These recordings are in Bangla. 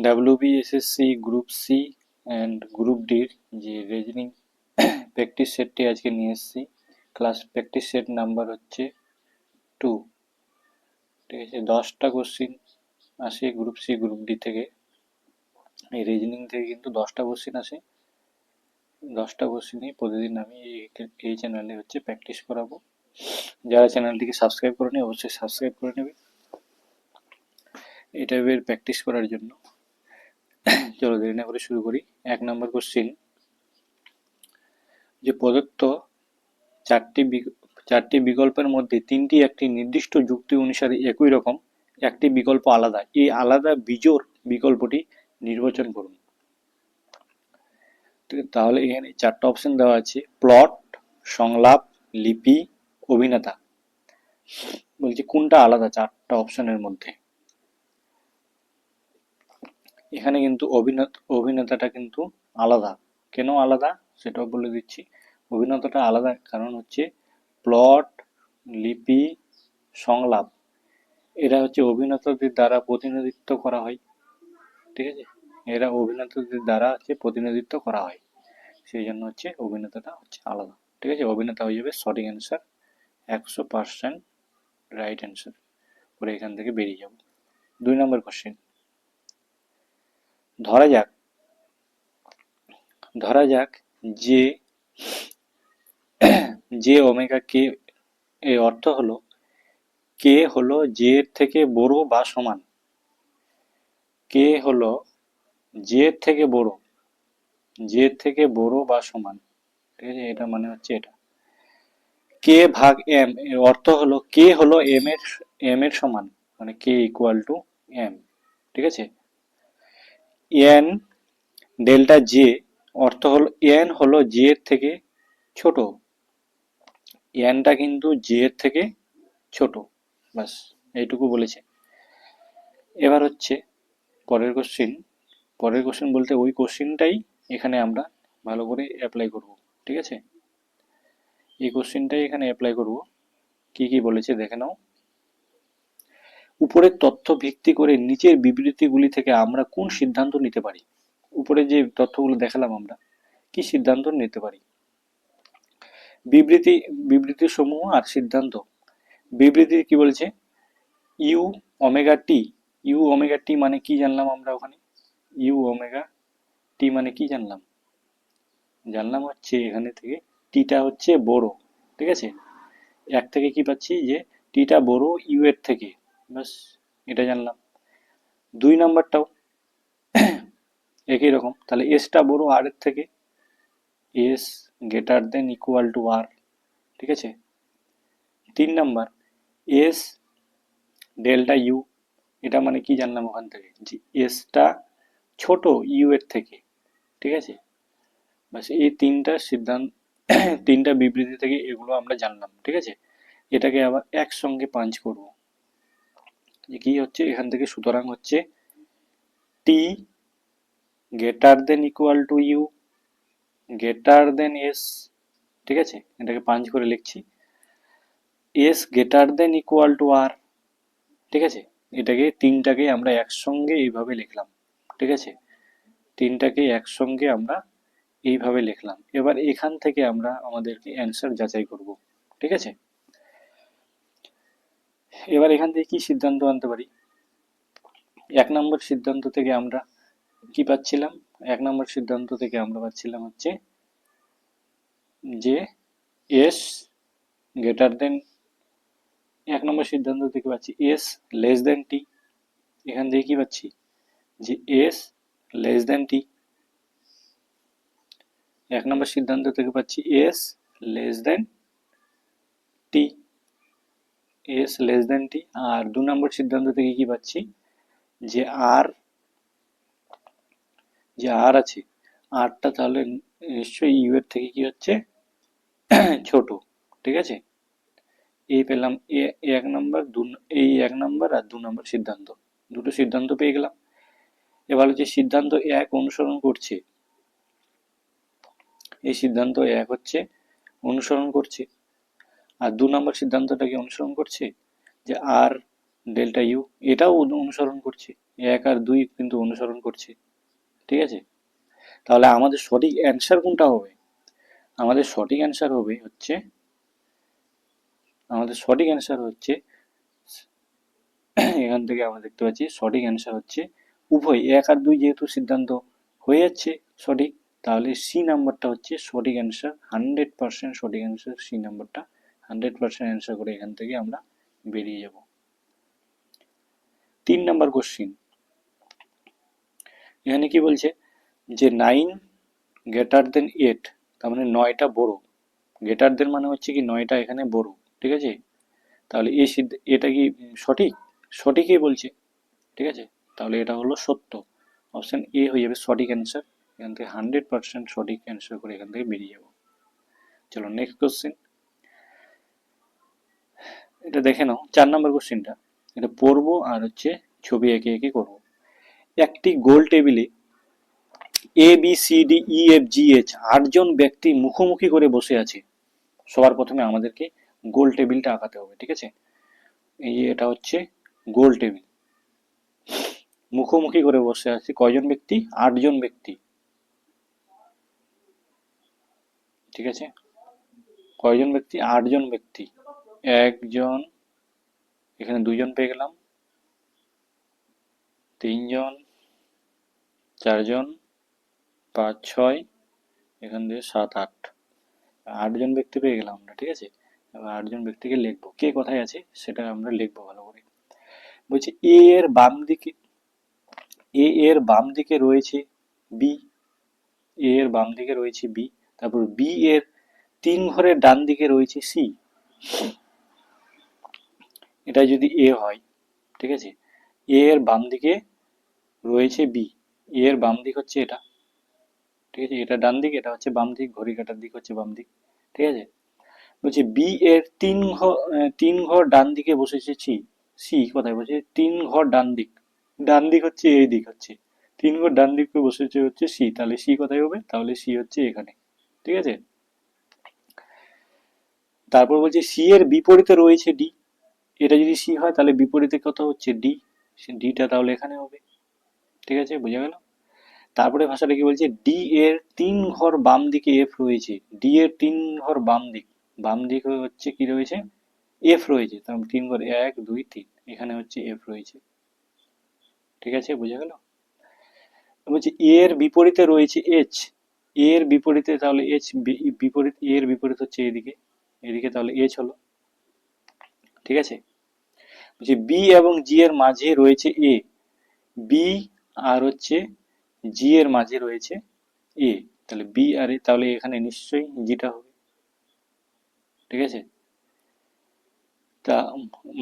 WBSSC group C and group ডির যে রিজনিং প্র্যাকটিস সেটটি আজকে নিয়ে এসেছি। ক্লাস প্র্যাকটিস সেট নাম্বার হচ্ছে 2। ঠিক আছে, 10টা কোশ্চিন আসে গ্রুপ সি গ্রুপ ডি থেকে। এই রিজনিং থেকে কিন্তু 10টা কোশ্চিন আসে। 10টা কোশ্চিনই প্রতিদিন আমি এই চ্যানেলে হচ্ছে প্র্যাকটিস করাবো। যারা চ্যানেলটিকে সাবস্ক্রাইব করেনি অবশ্যই সাবস্ক্রাইব করে নেবে এই টাইপের প্র্যাকটিস করার জন্য। চলো দেরি না করে শুরু করি। 1 নম্বর কোশ্চিন, যে প্রদত্ত চারটি বিকল্পের মধ্যে তিনটি একটি নির্দিষ্ট যুক্তি অনুসারে একই রকম, একটি বিকল্প আলাদা। এই আলাদা বিজোড় বিকল্পটি নির্বাচন করুন। তাহলে এখানে 4টা অপশন দেওয়া আছে: প্লট, সংলাপ, লিপি, অভিনেতা। বলছি কোনটা আলাদা 4টা অপশনের মধ্যে। এখানে কিন্তু অভিনেতাটা কিন্তু আলাদা। কেন আলাদা সেটাও বলে দিচ্ছি। অভিনেতাটা আলাদা কারণ হচ্ছে প্লট, লিপি, সংলাপ এরা হচ্ছে অভিনেতাদের দ্বারা প্রতিনিধিত্ব করা হয়। ঠিক আছে, এরা অভিনেতাদের দ্বারা হচ্ছে প্রতিনিধিত্ব করা হয়, সেই জন্য হচ্ছে অভিনেতাটা হচ্ছে আলাদা। ঠিক আছে, অভিনেতা হয়ে যাবে সঠিক অ্যান্সার, 100% রাইট অ্যান্সার করে এখান থেকে বেরিয়ে যাব। 2 নম্বর কোশ্চেন, ধরা যাক যে যে ওমেগা কে এর অর্থ হলো কে হলো জে এর থেকে বড় বা সমান। কে হলো জে এর থেকে বড়, জে এর থেকে বড় বা সমান। ঠিক আছে, এটা মানে হচ্ছে এটা। কে ভাগ এম এর অর্থ হলো কে হলো এম এর সমান, মানে কে ইকুয়াল টু এম। ঠিক আছে, এন ডেল্টা জে অর্থ হলো এন হলো জে এর থেকে ছোট, এনটা কিন্তু জে এর থেকে ছোট। বাস এইটুকু বলেছে। এবার হচ্ছে পরের কোশ্চিন। পরের কোশ্চিন বলতে ওই কোশ্চিনটাই এখানে আমরা ভালো করে অ্যাপ্লাই করব। ঠিক আছে, এই কোশ্চিনটাই এখানে অ্যাপ্লাই করব। কি কি বলেছে দেখে নাও। উপরের তথ্য ভিত্তি করে নিচের বিবৃতিগুলি থেকে আমরা কোন সিদ্ধান্ত নিতে পারি। উপরে যে তথ্যগুলো দেখালাম আমরা কি সিদ্ধান্ত নিতে পারি। বিবৃতি সমূহ আর সিদ্ধান্ত। বিবৃতি কি বলছে, U omega T. U omega T মানে কি জানলাম আমরা ওখানে। ইউ ওমেগা টি মানে কি জানলাম, জানলাম হচ্ছে এখানে থেকে টিটা হচ্ছে বড়। ঠিক আছে, এক থেকে কি পাচ্ছি যে টিটা বড় ইউ এর থেকে, বাস এটা জানলাম। 2 নাম্বারটাও একই রকম, তাহলে এসটা বড় আর এর থেকে, S greater than equal to R. ঠিক আছে, 3 নাম্বার এস ডেল্টা ইউ, এটা মানে কি জানলাম ওখান থেকে যে এসটা ছোট ইউ এর থেকে। ঠিক আছে, বাস এই তিনটা সিদ্ধান্ত তিনটা বিবৃতি থেকে এগুলো আমরা জানলাম। ঠিক আছে, এটাকে আবার একসঙ্গে পাঞ্চ করব। যে কি হচ্ছে এখান থেকে, সুতরাং হচ্ছে T greater than equal to U greater than S. ঠিক আছে, এটাকে পাঞ্চ করে লিখছি, S greater than equal to R. ঠিক আছে, এটাকে তিনটাকে আমরা একসঙ্গে এইভাবে লিখলাম। ঠিক আছে, তিনটাকে একসঙ্গে আমরা এইভাবে লিখলাম। এবার এখান থেকে আমরা আমাদেরকে অ্যান্সার যাচাই করব। ঠিক আছে, এবার এখান থেকে কি সিদ্ধান্ত আনতে পারি। 1 নম্বর সিদ্ধান্ত থেকে আমরা কি পাচ্ছিলাম, 1 নম্বর সিদ্ধান্ত থেকে আমরা পাচ্ছিলাম হচ্ছে যে এস গ্রেটার দেন, 1 নম্বর সিদ্ধান্ত থেকে পাচ্ছি এস লেস দেন টি। এখান থেকে কি পাচ্ছি যে এস লেস দেন টি। 1 নম্বর সিদ্ধান্ত থেকে পাচ্ছি এস লেস দেন টি, এস লেস দেন টি। আর 2 নম্বর সিদ্ধান্ত থেকে কি পাচ্ছি যে আর, যে আর আছে, আরটা তাহলে নিশ্চয়ই ইউ এর থেকে কি হচ্ছে ছোট। ঠিক আছে, এই পেলাম 1 নম্বর, এই 1 নম্বর আর 2 নম্বর সিদ্ধান্ত, দুটো সিদ্ধান্ত পেয়ে গেলাম। এবার হচ্ছে সিদ্ধান্ত 1 অনুসরণ করছে, এই সিদ্ধান্ত 1 হচ্ছে অনুসরণ করছে। আর 2 নম্বর সিদ্ধান্তটাকে অনুসরণ করছে যে আর ডেল্টা ইউ, এটাও অনুসরণ করছে, 1 আর 2 কিন্তু অনুসরণ করছে। ঠিক আছে, তাহলে আমাদের সঠিক অ্যান্সার কোনটা হবে? আমাদের সঠিক অ্যান্সার হবে হচ্ছে, আমাদের সঠিক অ্যান্সার হচ্ছে এখান থেকে আমরা দেখতে পাচ্ছি সঠিক অ্যান্সার হচ্ছে উভয় 1 আর 2 যেহেতু সিদ্ধান্ত হয়ে যাচ্ছে সঠিক, তাহলে সি নাম্বারটা হচ্ছে সঠিক অ্যান্সার, 100% সঠিক অ্যান্সার সি নাম্বারটা, 100% অ্যান্সার করে এখান থেকে আমরা বেরিয়ে যাব। 3 নাম্বার কোশ্চিন, এখানে কি বলছে যে 9 গ্রেটার দেন 8, তার মানে 9টা বড়, গ্রেটার দেন মানে হচ্ছে কি 9টা এখানে বড়। ঠিক আছে, তাহলে এটা কি সঠিক? সঠিকই বলছে। ঠিক আছে, তাহলে এটা হলো সত্য, অপশন এ হয়ে যাবে সঠিক অ্যান্সার। এখান থেকে 100% সঠিক অ্যান্সার করে এখান থেকে বেরিয়ে যাব। চলো নেক্সট কোশ্চেন, এটা দেখে নাও 4 নম্বর কোশ্চেনটা, এটা পড়বো আর হচ্ছে ছবি এঁকে এঁকে করবো। একটি গোল টেবিলে A B C D E F G H 8জন ব্যক্তি মুখোমুখি করে বসে আছে। সবার প্রথমে আমাদেরকে গোল টেবিলটা আঁকাতে হবে। ঠিক আছে, এই যে এটা হচ্ছে গোল টেবিল, মুখোমুখি করে বসে আছে কয়জন ব্যক্তি? 8জন ব্যক্তি। ঠিক আছে, কয়জন ব্যক্তি? 8জন ব্যক্তি। একজন, এখানে 2জন পেয়ে গেলাম, 3জন, 4জন, 5, 6, এখান থেকে 7, 8, 8জন ব্যক্তি পেয়ে গেলাম আমরা। ঠিক আছে, এবার 8জন ব্যক্তিকে লিখবো, কে কোথায় আছে সেটা আমরা লিখবো ভালো করে। বলছি এ এর বাম দিকে, এ এর বাম দিকে রয়েছে বি, এ এর বাম দিকে রয়েছে বি, তারপর বি এর 3 ঘরের ডান দিকে রয়েছে সি। এটা যদি এ হয়, ঠিক আছে, এ এর বাম দিকে রয়েছে বি, এ এর বাম দিক হচ্ছে এটা। ঠিক আছে, এটা ডান দিক, এটা হচ্ছে বাম দিক, ঘড়ি কাটার দিক হচ্ছে বাম দিক। ঠিক আছে, বলছে বি এর 3 ঘর ডান দিকে বসেছে সি, সি কোথায় বসে? 3 ঘর ডান দিক, ডান দিক হচ্ছে এই দিক হচ্ছে, 3 ঘর ডান দিকে বসেছে হচ্ছে সি, তাহলে সি কোথায় হবে? তাহলে সি হচ্ছে এখানে। ঠিক আছে, তারপর বলছে সি এর বিপরীতে রয়েছে ডি, এটা যদি সি হয় তাহলে বিপরীতে কত হচ্ছে ডি, ডিটা তাহলে এখানে হবে। ঠিক আছে, বোঝা গেল? তারপরে ভাষাটা কি বলছে? ডি এর 3 ঘর বাম দিকে এফ রয়েছে, ডি এর 3 ঘর বাম দিক, বাম দিকে হচ্ছে কি রয়েছে? এফ রয়েছে, তার 3 ঘর 1, 2, 3, এখানে হচ্ছে এফ রয়েছে। ঠিক আছে, বোঝা গেল? বলছে এর বিপরীতে রয়েছে এইচ, এর বিপরীতে তাহলে এইচ, বিপরীত এর বিপরীত হচ্ছে এদিকে, এদিকে তাহলে এইচ হলো। ঠিক আছে, বলছে বি এবং জি এর মাঝে রয়েছে এ, বি আর হচ্ছে জি এর মাঝে রয়েছে এ, তাহলে বি আর এ, তাহলে এখানে নিশ্চয়ই জিটা হবে। ঠিক আছে, তা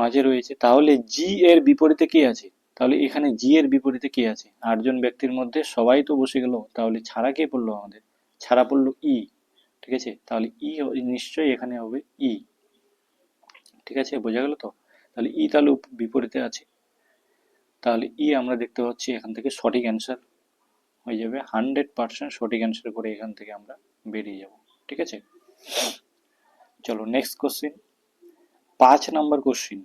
মাঝে রয়েছে, তাহলে জি এর বিপরীতে কে আছে? তাহলে এখানে জি এর বিপরীতে কে আছে? 8জন ব্যক্তির মধ্যে সবাই তো বসে গেল, তাহলে ছাড়া কে পড়লো আমাদের? ছাড়া পড়লো ই। ঠিক আছে, তাহলে ই নিশ্চয়ই এখানে হবে ই। ঠিক আছে, বোঝা গেল তো? তাহলে ই তাহলে বিপরীতে আছে, তাহলে ই আমরা দেখতে পাচ্ছি এখান থেকে সঠিক অ্যান্সার হয়ে যাবে, 100% সঠিক অ্যান্সার করে এখান থেকে আমরা বেরিয়ে যাব। ঠিক আছে, চলো নেক্সট কোশ্চিন, 5 নাম্বার কোশ্চিন,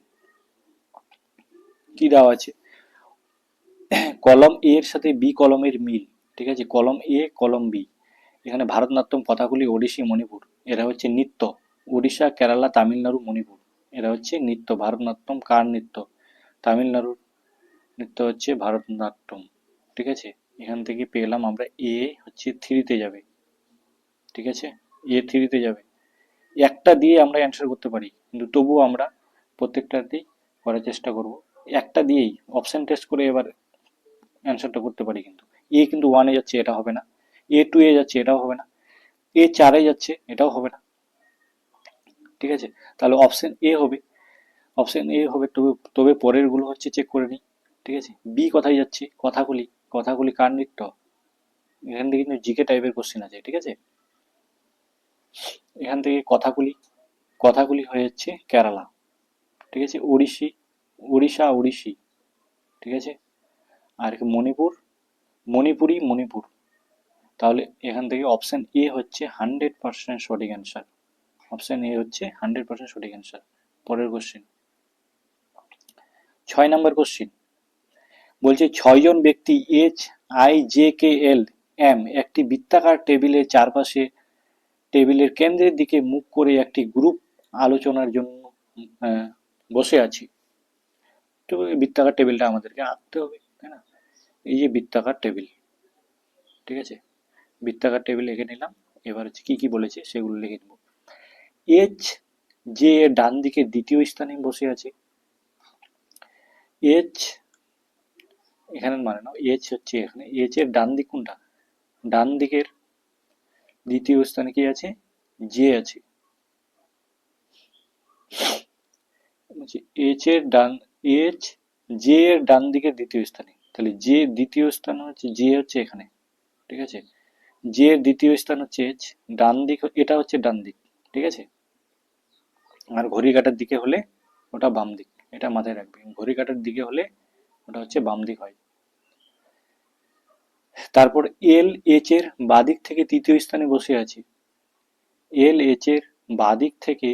কি দেওয়া আছে? কলম এ এর সাথে বি কলমের মিল। ঠিক আছে, কলম এ কলম বি, এখানে ভারতনাট্যম, কথাকলি, ওড়িশি, মণিপুর, এরা হচ্ছে নৃত্য, উড়িষ্যা, কেরালা, তামিলনাড়ু, মণিপুর, এরা হচ্ছে নৃত্য। ভারতনাট্যম কার নৃত্য? তামিলনাড়ুর নৃত্য হচ্ছে ভারতনাট্যম। ঠিক আছে, এখান থেকে পেলাম আমরা এ হচ্ছে 3-তে যাবে। ঠিক আছে, এ 3-তে যাবে, একটা দিয়ে আমরা অ্যান্সার করতে পারি, কিন্তু তবুও আমরা প্রত্যেকটাতেই করার চেষ্টা করব, একটা দিয়েই অপশন টেস্ট করে এবার অ্যান্সারটা করতে পারি। কিন্তু 1-এ যাচ্ছে, এটা হবে না, এ 2-এ যাচ্ছে, এটাও হবে না, এ 4-এ যাচ্ছে, এটাও হবে না। ঠিক আছে, তাহলে অপশন এ হবে, অপশন এ হবে, তবে তবে পরের গুলো হচ্ছে চেক করে নিই। ঠিক আছে, বি কোথায় যাচ্ছে? কথাকলি, কথাকলি কার নৃত্য? এখান থেকে কিন্তু জিকে টাইপের কোশ্চেন আছে। ঠিক আছে, এখান থেকে কথাকলি, কথাকলি হয়ে যাচ্ছে কেরালা। ঠিক আছে, ওড়িশি, উড়িষ্যা, উড়িষ্যি। ঠিক আছে, আর মণিপুর, মণিপুরি, মণিপুর। তাহলে এখান থেকে অপশন এ হচ্ছে 100% সঠিক অ্যান্সার, অপশন এ হচ্ছে 100% সঠিক অ্যান্সার। পরের কোশ্চেন, 6 নম্বর কোশ্চিন বলছে 6জন ব্যক্তি HIJKL M একটি বৃত্তাকার টেবিলের চারপাশে টেবিলের কেন্দ্রের দিকে মুখ করে একটি গ্রুপ আলোচনার জন্য বসে আছি। তো বৃত্তাকার টেবিলটা আমাদেরকে আঁকতে হবে, তাই না? এই যে বৃত্তাকার টেবিল, ঠিক আছে, বৃত্তাকার টেবিল এঁকে নিলাম। এবার হচ্ছে কি কি বলেছে সেগুলো লিখে দেবো। এইচ যে এর ডান দিকে দ্বিতীয় স্থানে বসে আছে। এইচ এখানে মানে না, এইচ হচ্ছে এখানে, এইচ এর ডান দিক কোনটা? ডান দিকের দ্বিতীয় স্থানে কি আছে? জে আছে। এইচ এর ডান, এইচ জে এর ডান দিকের দ্বিতীয় স্থানে, তাহলে জে দ্বিতীয় স্থান হচ্ছে, জে হচ্ছে এখানে, ঠিক আছে। জে এর দ্বিতীয় স্থান হচ্ছে এইচ, ডান দিক এটা হচ্ছে ডান দিক, ঠিক আছে। আর ঘড়ি কাটার দিকে হলে ওটা বাম দিক, এটা মাথায় রাখবে। ঘড়ি কাটার দিকে হলে ওটা হচ্ছে বাম দিক হয়। তারপর এল এইচ এর বাদিক থেকে তৃতীয় স্থানে বসে আছে। এল এইচ এর বাদিক থেকে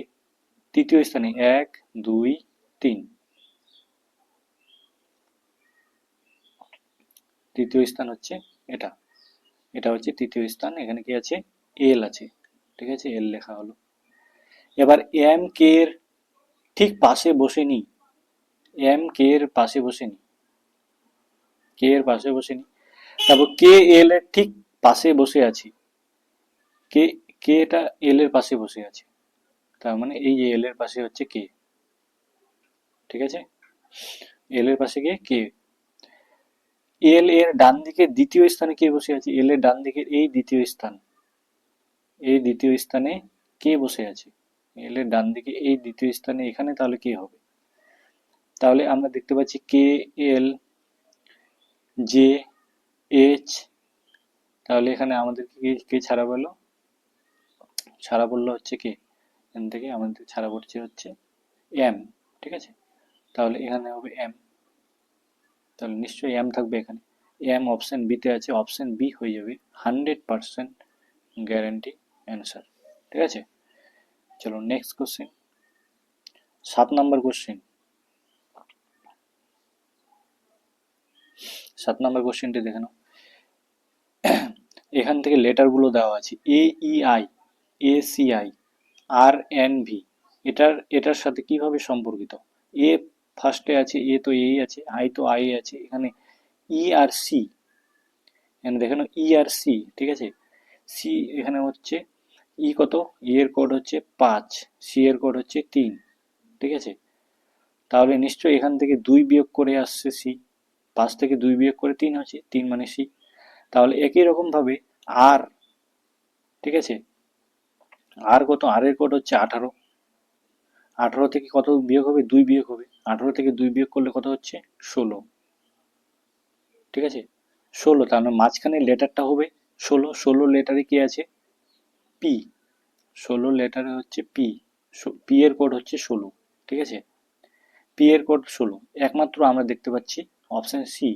তৃতীয় স্থানে 1 2 3, তৃতীয় স্থান হচ্ছে এটা, এটা হচ্ছে তৃতীয় স্থান। এখানে কি আছে? এল আছে, ঠিক আছে, এল লেখা হলো। এবার এম কে এর ঠিক পাশে বসে নি, এম কে এর পাশে বসে নি, কে এর পাশে বসে নি। তারপর কে এল এর ঠিক পাশে বসে আছি, কে কে এটা এল এর পাশে বসে আছে, তার মানে এই যে এল এর পাশে হচ্ছে কে, ঠিক আছে, এল এর পাশে গিয়ে কে। এল এর ডান দিকে দ্বিতীয় স্থানে কে বসে আছে? এল এর ডান দিকের এই দ্বিতীয় স্থান, এই দ্বিতীয় স্থানে কে বসে আছে? এল এর ডান দিকে এই দ্বিতীয় স্থানে, এখানে তাহলে কে হবে? তাহলে আমরা দেখতে পাচ্ছি কে এল জে এইচ, তাহলে এখানে আমাদের কে ছাড়া পেলো? ছাড়া পড়লো হচ্ছে কে, এখান থেকে আমাদের ছাড়া পড়ছে হচ্ছে এম, ঠিক আছে। তাহলে এখানে হবে এম, তাহলে নিশ্চয়ই এম থাকবে এখানে। এম অপশন বিতে আছে, অপশন বি হয়ে যাবে 100% গ্যারান্টি অ্যান্সার, ঠিক আছে। চলো নেক্সট কোশ্চেন, 7 নম্বর কোশ্চেন। 7 নম্বর কোশ্চেনটি দেখে নাও। এখান থেকে লেটারগুলো দেওয়া আছে, A E I, A C I, R N V, এটার সাথে কিভাবে সম্পর্কিত? এ ফার্স্টে আছে, এ তো এই আছে, আই তো আই আছে, এখানে ই আর সি, এখানে দেখে নাও ই আর সি, ঠিক আছে। সি এখানে হচ্ছে ই কত, ই এর কোড হচ্ছে 5, সি এর কোড হচ্ছে 3, ঠিক আছে। তাহলে নিশ্চয়ই এখান থেকে 2 বিয়োগ করে আসছে সি, 5 থেকে 2 বিয়োগ করে 3 আছে, 3 মানে সি। তাহলে একই রকম ভাবে আর, ঠিক আছে, আর কত, আর এর কোড হচ্ছে 18, 18 থেকে কত বিয়োগ হবে? 2 বিয়োগ হবে, 18 থেকে 2 বিয়োগ করলে কত হচ্ছে? 16, ঠিক আছে, 16। তার মানে মাঝখানে লেটারটা হবে 16, 16 লেটারে কি আছে? পি, 16 লেটারে হচ্ছে পি, পি এর কোড হচ্ছে 16, ঠিক আছে। পি এর কোড 16, একমাত্র আমরা দেখতে পাচ্ছি অপশন সি,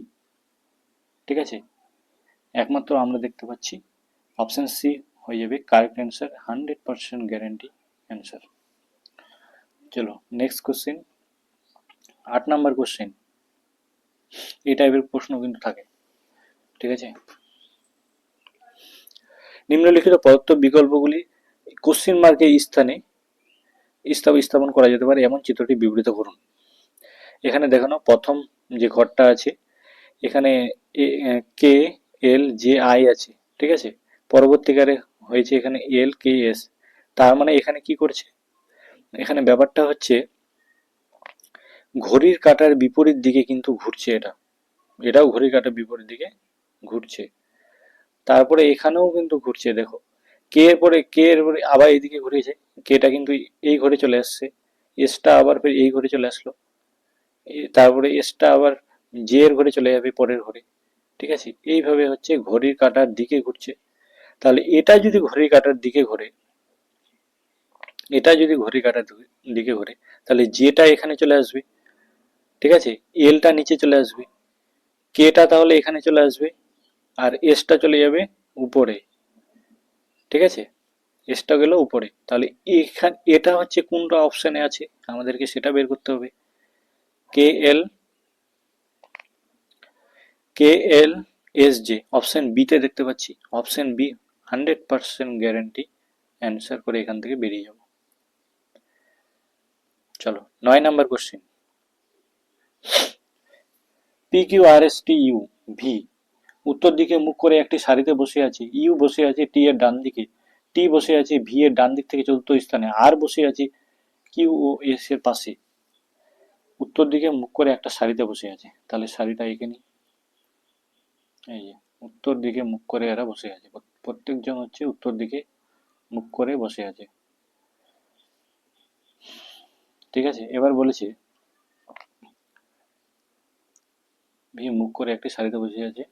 ঠিক আছে, একমাত্র আমরা দেখতে পাচ্ছি অপশন সি হয়ে যাবে কারেক্ট অ্যান্সার, 100% গ্যারান্টি অ্যান্সার। চলো নেক্সট কোশ্চেন, 8 নম্বর কোশ্চেন। এই টাইপের প্রশ্ন কিন্তু থাকে, ঠিক আছে। নিম্নলিখিত প্রদত্ত বিকল্পগুলি কোশ্চেন মার্কের স্থানে স্থাপন করা যেতে পারে এমন চিত্রটি বিবৃত করুন। এখানে দেখানো প্রথম যে ঘরটা আছে, এখানে কে এল জে আই আছে, ঠিক আছে। পরবর্তীকালে হয়েছে এখানে এল কে এস, তার মানে এখানে কি করছে? এখানে ব্যাপারটা হচ্ছে ঘড়ির কাঁটার বিপরীত দিকে কিন্তু ঘুরছে, এটাও ঘড়ির কাঁটার বিপরীত দিকে ঘুরছে। তারপরে এখানেও কিন্তু ঘুরছে, দেখো কে এর পরে আবার এইদিকে ঘুরেছে, কেটা কিন্তু এই ঘরে চলে আসছে, এসটা আবার ফের এই ঘরে চলে আসলো, তারপরে এসটা আবার জে এর ঘরে চলে যাবে পরের ঘরে, ঠিক আছে। এইভাবে হচ্ছে ঘড়ির কাঁটার দিকে ঘুরছে। তাহলে এটা যদি ঘড়ির কাঁটার দিকে ঘোরে, এটা যদি ঘড়ির কাঁটার দিকে ঘোরে, তাহলে জেটা এখানে চলে আসবে, ঠিক আছে, এলটা নিচে চলে আসবে, কেটা তাহলে এখানে চলে আসবে, আর এসটা চলে যাবে উপরে, ঠিক আছে, এসটা গেল উপরে। তাহলে এখানে এটা হচ্ছে কোনটা অপশানে আছে আমাদেরকে সেটা বের করতে হবে। কে এল KLSJ অপশন বিতে দেখতে পাচ্ছি। অপশন বি 100% গ্যারেন্টি অ্যান্সার করে এখান থেকে বেরিয়ে যাব। চলো 9 নাম্বার কোশ্চেন। PQRSTU ভি উত্তর দিকে মুখ করে একটি সারিতে বসে আছে। ইউ বসে আছে টি এর ডান দিকে, টি বসে আছে ভি এর ডান দিক থেকে চতুর্থ স্থানে, আর বসে আছে কিউ ও এস এর পাশে। উত্তর দিকে মুখ করে একটা সারিতে বসে আছে, তাহলে সারিটা এঁকে নিই। এই যে উত্তর দিকে মুখ করে এরা বসে আছে, প্রত্যেকজন হচ্ছে উত্তর দিকে মুখ করে বসে আছে। ঠিক আছে, এবার বলেছে ভি মুখ করে একটি সারিতে বসে আছে।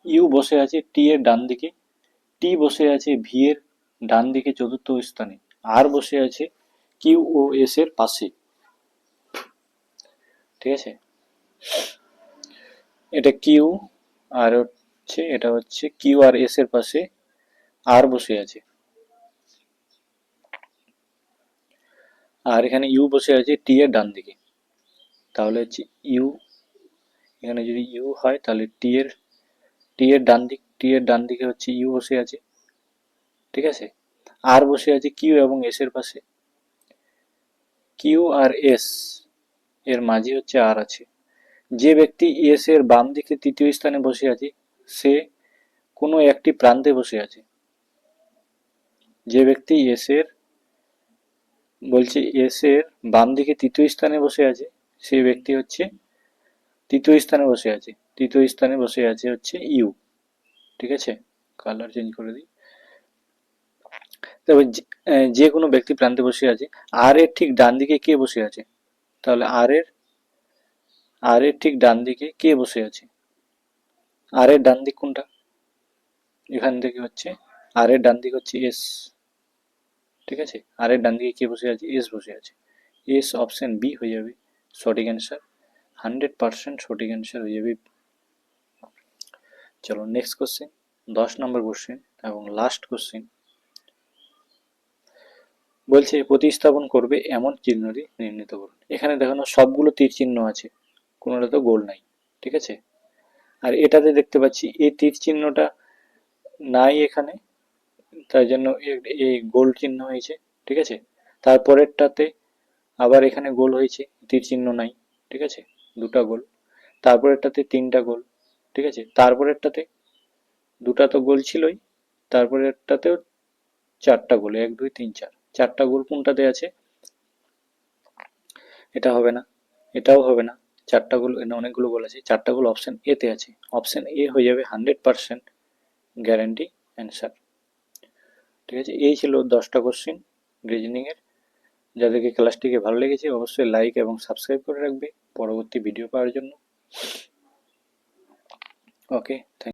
ইউ বসে আছে টি এর ডান দিকে, টি বসে আছে ভি এর ডান দিকে চতুর্থ স্থানে, আর বসে আছে কিউ ও এস এর পাশে। ঠিক আছে, এটা কিউ আর হচ্ছে এটা হচ্ছে কিউ আর এস এর পাশে আর বসে আছে, আর এখানে ইউ বসে আছে টি এর ডান দিকে। তাহলে হচ্ছে ইউ, এখানে যদি ইউ হয় তাহলে টি এর ডান দিকে হচ্ছে ইউ বসে আছে। ঠিক আছে, আর বসে আছে কিউ এবং এস এর পাশে। কিউ আর এস এর মাঝে হচ্ছে আর আছে। যে ব্যক্তি এস এর বাম দিকে তৃতীয় স্থানে বসে আছে সে কোনো একটি প্রান্তে বসে আছে। যে ব্যক্তি এস এর বাম দিকে তৃতীয় স্থানে বসে আছে সেই ব্যক্তি হচ্ছে তৃতীয় স্থানে বসে আছে। তৃতীয় স্থানে বসে আছে হচ্ছে ইউ। ঠিক আছে, কালার চেঞ্জ করে দিই। তবে যে কোনো ব্যক্তি প্রান্তে বসে আছে। আর এর ঠিক ডান দিকে কে বসে আছে? তাহলে আর এর ঠিক ডান দিকে কে বসে আছে? আর এর ডান দিক কোনটা? এখান থেকে হচ্ছে আর এর ডান দিক হচ্ছে এস। ঠিক আছে, আর এর ডান দিকে কে বসে আছে? এস বসে আছে। এস অপশন বি হয়ে যাবে সঠিক অ্যান্সার। 100% সঠিক অ্যান্সার হয়ে যাবে। চলো নেক্সট কোশ্চেন, 10 নম্বর কোশ্চেন এবং লাস্ট কোশ্চেন। বলছে প্রতিস্থাপন করবে এমন চিহ্নটি নির্ণীত করুন। এখানে দেখানো সবগুলো তীর চিহ্ন আছে, কোনোটা তো গোল নাই। ঠিক আছে, আর এটাতে দেখতে পাচ্ছি এই তীর চিহ্নটা নাই এখানে, তাই জন্য এই গোল চিহ্ন হয়েছে। ঠিক আছে, তারপরেরটাতে আবার এখানে গোল হয়েছে, তীর চিহ্ন নাই। ঠিক আছে, দুটা গোল। তারপরেরটাতে তিনটা গোল। ঠিক আছে, তারপরেরটাতে দুটা তো গোল ছিলই, তারপরেরটাতেও চারটা গোল, 1 2 3 4, চারটা গোল কোনটাতে আছে? এটা হবে না, এটাও হবে না। চারটা গোল, অনেকগুলো গোল আছে, চারটা গোল অপশন এ তে আছে। অপশন এ হয়ে যাবে 100% গ্যারান্টি অ্যান্সার। ঠিক আছে, এই ছিল 10টা কোশ্চেন রিজনিং এর। যাদেরকে ক্লাসটিকে ভালো লেগেছে অবশ্যই লাইক এবং সাবস্ক্রাইব করে রাখবে পরবর্তী ভিডিও পাওয়ার জন্য। ওকে, থ্যাংক